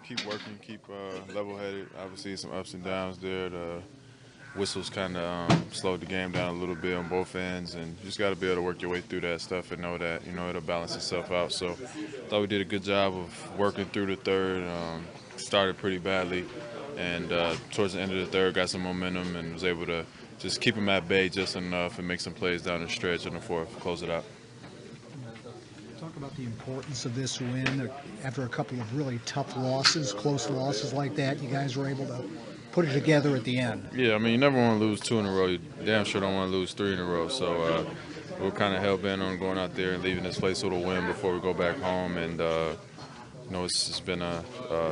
keep working, keep level-headed. Obviously, some ups and downs there. The whistles kind of slowed the game down a little bit on both ends, and you just got to be able to work your way through that stuff and know that it'll balance itself out. So, I thought we did a good job of working through the third. Started pretty badly, and towards the end of the third, got some momentum and was able to just keep them at bay just enough and make some plays down the stretch in the fourth, close it out. Talk about the importance of this win after a couple of really tough losses, close losses like that. You guys were able to put it together at the end. Yeah, I mean, you never want to lose 2 in a row. You damn sure don't want to lose 3 in a row. So we're kind of hell-bent on going out there and leaving this place with a win before we go back home. And, it's been a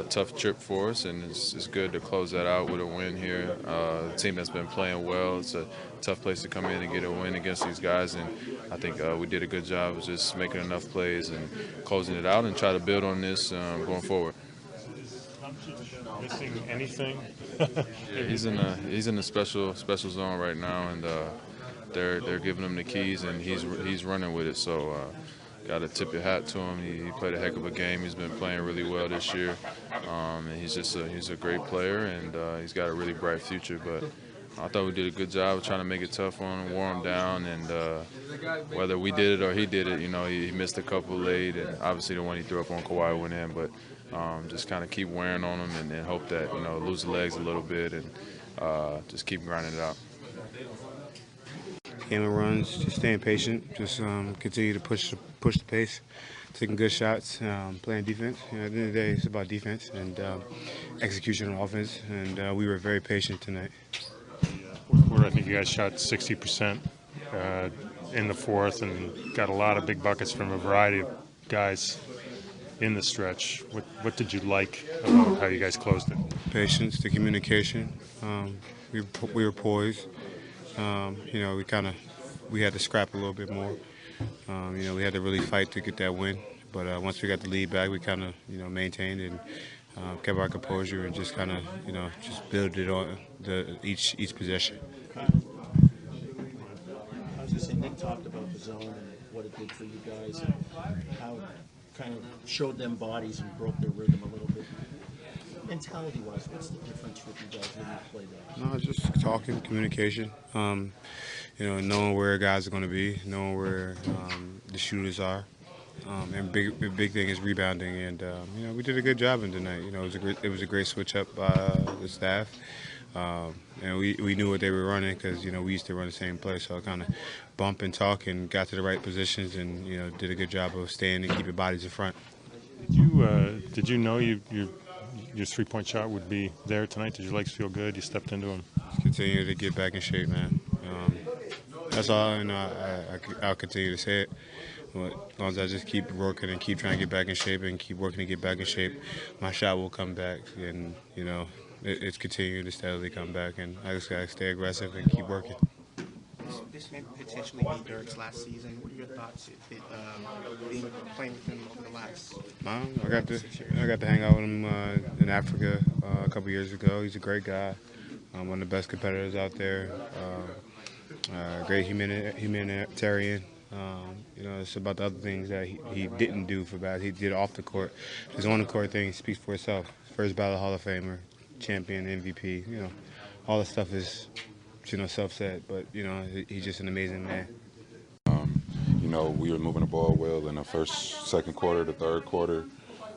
tough trip for us, and it's good to close that out with a win here. A team that's been playing well. It's a tough place to come in and get a win against these guys, and I think we did a good job of just making enough plays and closing it out and try to build on this going forward. Missing anything? Yeah, he's in a special zone right now, and they're giving him the keys, and he's running with it. So got to tip your hat to him. He played a heck of a game. He's been playing really well this year, and he's a great player, and he's got a really bright future. But I thought we did a good job of trying to make it tough on him, wore him down, and whether we did it or he did it, he missed a couple late, and obviously the one he threw up on Kawhi went in, but just kind of keep wearing on him and hope that, lose the legs a little bit and just keep grinding it out. Game of runs, just staying patient, just continue to push the pace, taking good shots, playing defense. At the end of the day, it's about defense and execution on offense, and we were very patient tonight. Fourth quarter, I think you guys shot 60% in the fourth and got a lot of big buckets from a variety of guys in the stretch. What did you like about how you guys closed it? Patience, the communication. We were poised. We had to scrap a little bit more. We had to really fight to get that win. But once we got the lead back, we kind of, maintained and kept our composure and just kind of, just build it on each possession. I was just saying, Nick talked about the zone and what it did for you guys and how it kind of showed them bodies and broke their rhythm a little bit. Mentality-wise, what's the difference with you guys when you play that? No, just talking, communication. Knowing where guys are going to be, knowing where the shooters are, and the big thing is rebounding. And we did a good job in tonight. It was a great switch up by the staff, and we knew what they were running because we used to run the same play. So I kind of bump and talk and got to the right positions, and did a good job of staying and keeping bodies in front. Did you know your 3-point shot would be there tonight? Did your legs feel good? You stepped into them. Just continue to get back in shape, man. That's all. I'll continue to say it. But as long as I just keep working and keep trying to get back in shape and keep working to get back in shape, my shot will come back. And it's continuing to steadily come back. And I just gotta stay aggressive and keep working. This may potentially be Dirk's last season. What are your thoughts being playing with him over the last? I got to hang out with him in Africa a couple years ago. He's a great guy, one of the best competitors out there. Great humanitarian. It's about the other things that he didn't do for bad. He did off the court. His on the court thing speaks for itself. First ballot Hall of Famer, champion, MVP. All the stuff is self-said, but he's just an amazing man. We were moving the ball well in the first, second quarter, the third quarter.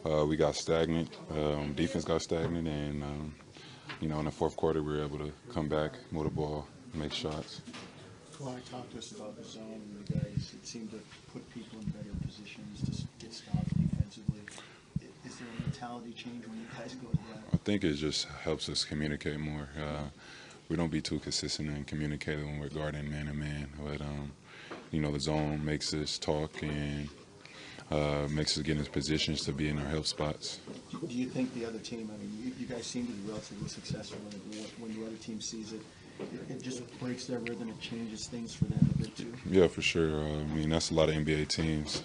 We got stagnant. Defense got stagnant, and in the fourth quarter we were able to come back, move the ball, make shots. Kawhi, talk to us about the zone and you guys. It seemed to put people in better positions to get stops defensively. Is there a mentality change when you guys go to that? I think it just helps us communicate more. We don't be too consistent in communicating when we're guarding man-to-man, but the zone makes us talk and makes us get in positions to be in our help spots. Do you think the other team, you guys seem to be relatively successful in it, when the other team sees it, it just breaks their rhythm, it changes things for them a bit too? Yeah, for sure. That's a lot of NBA teams.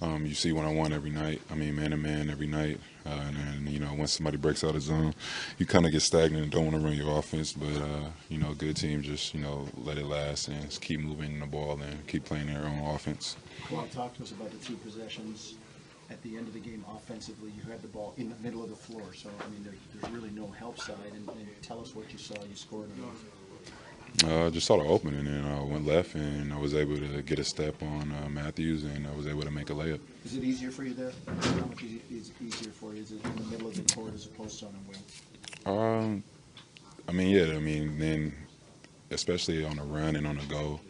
You see one-on-one every night, man-to-man every night. And then, once somebody breaks out of zone, you kind of get stagnant and don't want to run your offense. But, a good team just, let it last and just keep moving the ball and keep playing their own offense. Well, talk to us about the 2 possessions at the end of the game offensively, you had the ball in the middle of the floor. So, I mean, there's really no help side. And tell us what you saw. You scored on those. Just saw the opening and I went left and I was able to get a step on Matthews and I was able to make a layup. Is it easier for you there? How much is it easier for you? Is it in the middle of the court as opposed to on a wing? I mean, yeah. I mean, then especially on a run and on a go,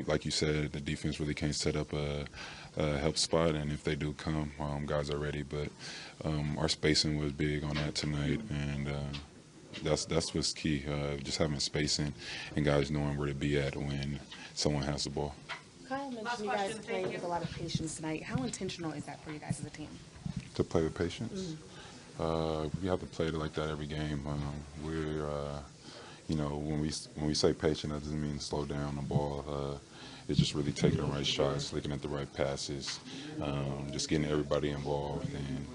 like you said, the defense really can't set up a help spot, and if they do come, guys are ready. But our spacing was big on that tonight, and that's what's key. Just having spacing and guys knowing where to be at when someone has the ball. Kyle mentioned you guys played with a lot of patience tonight. How intentional is that for you guys as a team? To play with patience. We have to play it like that every game. You know, when we say patient, that doesn't mean slow down the ball. It's just really taking the right shots, looking at the right passes, just getting everybody involved, and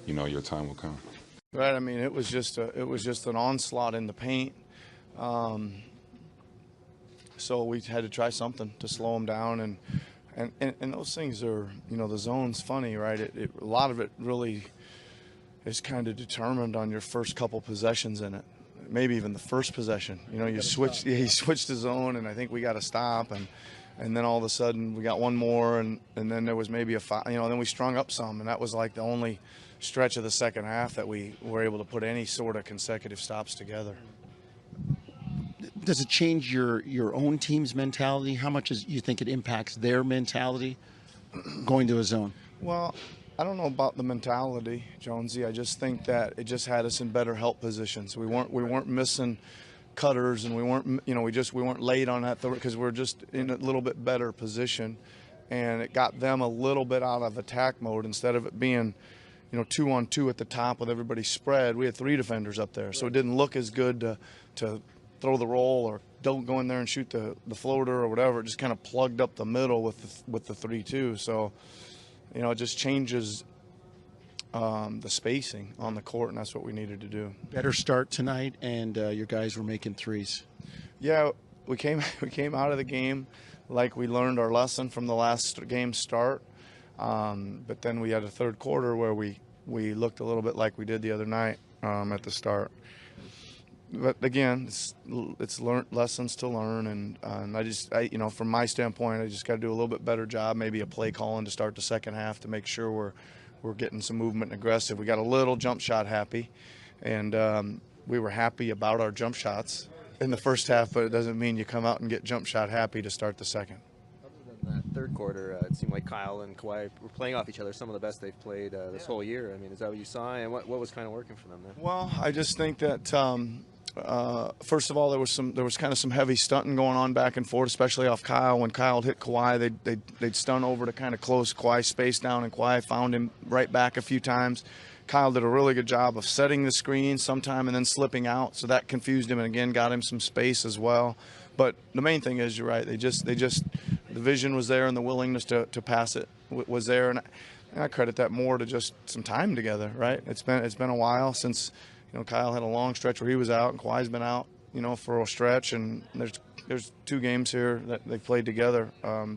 you know your time will come. Right. I mean, it was just an onslaught in the paint. So we had to try something to slow them down, and those things are, you know, the zone's funny, right? A lot of it really is kind of determined on your first couple possessions in it. Maybe even the first possession. You know, he switched the zone, and I think we got to stop, and then all of a sudden we got one more, and then there was maybe a foul. You know, then we strung up some, and that was like the only stretch of the second half that we were able to put any sort of consecutive stops together. Does it change your own team's mentality? How much you think it impacts their mentality going to a zone? Well, I don't know about the mentality, Jonesy. I just think that it just had us in better help positions. We weren't missing cutters, and we weren't late on that because we're just in a little bit better position, and it got them a little bit out of attack mode instead of it being, you know, 2-on-2 at the top with everybody spread. We had 3 defenders up there, so it didn't look as good to throw the roll or don't go in there and shoot the floater or whatever. It just kind of plugged up the middle with the 3-2. So, you know, it just changes the spacing on the court, and that's what we needed to do. Better start tonight, and your guys were making threes. Yeah, we came out of the game like we learned our lesson from the last game start, but then we had a third quarter where we looked a little bit like we did the other night at the start. But again, it's lessons to learn, and I you know, from my standpoint, I just got to do a little bit better job, maybe a play calling to start the second half to make sure we're getting some movement and aggressive. We got a little jump shot happy, and we were happy about our jump shots in the first half, but it doesn't mean you come out and get jump shot happy to start the second. Other than that third quarter, it seemed like Kyle and Kawhi were playing off each other, some of the best they've played this whole year. I mean, is that what you saw, and what was kind of working for them then? Well, I just think that first of all, there was kind of some heavy stunting going on back and forth, especially off Kyle. When Kyle hit Kawhi, they'd stun over to kind of close Kawhi's space down, and Kawhi found him right back a few times. Kyle did a really good job of setting the screen sometime and then slipping out, so that confused him and again got him some space as well. But the main thing is, you're right, the vision was there and the willingness to pass it was there, and I credit that more to just some time together, right? It's been a while since, you know, Kyle had a long stretch where he was out, and Kawhi's been out, you know, for a stretch, and there's 2 games here that they played together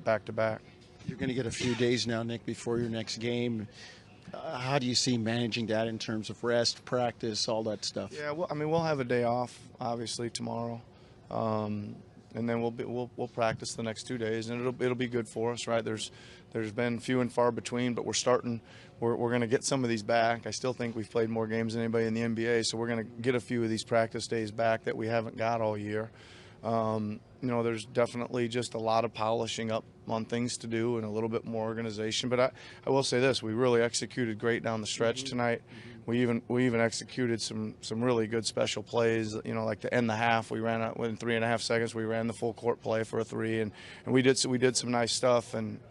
back to back. You're going to get a few days now, Nick, before your next game. How do you see managing that in terms of rest, practice, all that stuff? Yeah, well, I mean, we'll have a day off, obviously, tomorrow, and then we'll practice the next 2 days, and it'll be good for us, right? There's been few and far between, but we're going to get some of these back. I still think we've played more games than anybody in the NBA, so we're going to get a few of these practice days back that we haven't got all year. You know, there's definitely just a lot of polishing up on things to do and a little bit more organization. But I will say this: we really executed great down the stretch tonight. We even executed some really good special plays. You know, like to end the half, we ran out within 3.5 seconds. We ran the full court play for a 3, and we did some nice stuff and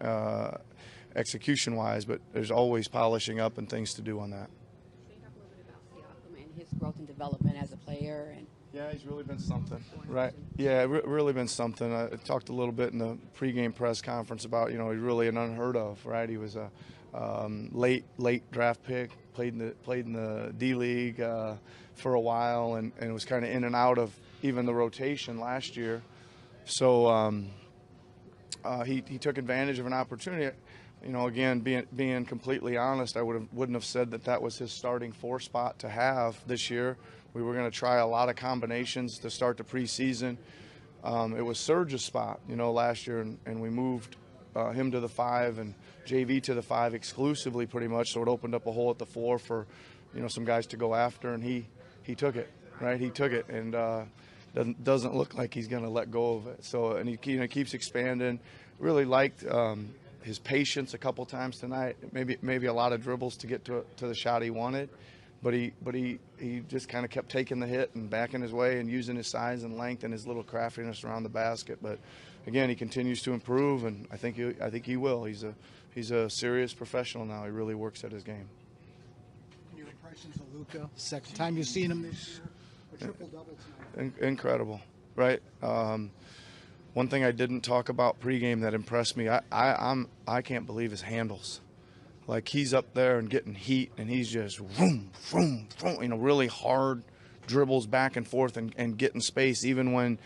execution wise. But there's always polishing up and things to do on that. Can you talk a little bit about Siakam and his growth and development as a player? And yeah, he's really been something, right? Yeah, really been something. I talked a little bit in the pregame press conference about, you know, he's really an unheard of, right? He was a late draft pick, played in the D League for a while, and was kind of in and out of even the rotation last year. So he took advantage of an opportunity. again, being completely honest, I wouldn't have said that was his starting 4 spot to have this year. We were going to try a lot of combinations to start the preseason. It was Serge's spot, last year, and we moved him to the 5 and JV to the 5 exclusively, pretty much. So it opened up a hole at the 4 for, some guys to go after, and he took it, right? He took it, and doesn't look like he's going to let go of it. So, and he keeps expanding. Really liked his patience a couple times tonight. Maybe a lot of dribbles to get to the shot he wanted, but he just kind of kept taking the hit and backing his way and using his size and length and his little craftiness around the basket. But again, he continues to improve, and I think he will. He's a serious professional now. He really works at his game. Your impressions of Luka? Second time you've seen him this year, a triple-double tonight. Incredible, right? One thing I didn't talk about pregame that impressed me, I can't believe his handles. Like, he's up there and getting heat, and he's just vroom, vroom, vroom, really hard dribbles back and forth and getting space, even when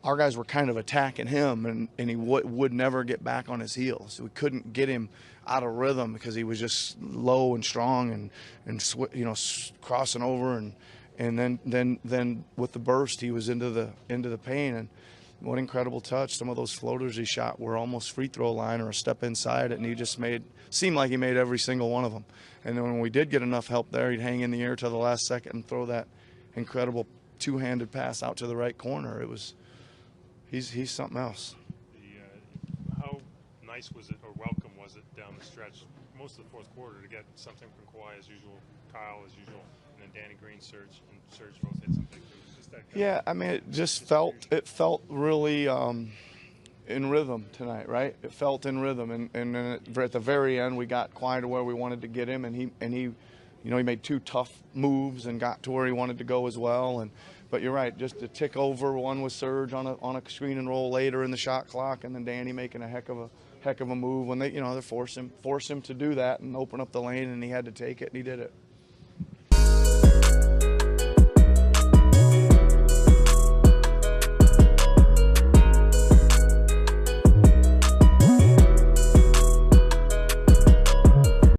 our guys were kind of attacking him, and he would never get back on his heels. We couldn't get him out of rhythm because he was just low and strong and crossing over, and then with the burst he was into the paint. And what incredible touch. Some of those floaters he shot were almost free throw line or a step inside it, and he just seemed like he made every single one of them. And then when we did get enough help there, he'd hang in the air till the last second and throw that incredible two-handed pass out to the right corner. He's something else. How nice was it, or welcome was it down the stretch, most of the fourth quarter, to get something from Kawhi as usual, Kyle as usual, and then Danny Green, Serge both hit some big moves. Yeah, I mean, it felt really in rhythm tonight, right? It felt in rhythm, and then at the very end, we got Kawhi to where we wanted to get him, and he made 2 tough moves and got to where he wanted to go as well. But you're right, just to tick over one with Serge on a screen and roll later in the shot clock, and then Danny making a heck of a move when they force him to do that and open up the lane, and he had to take it, and he did it.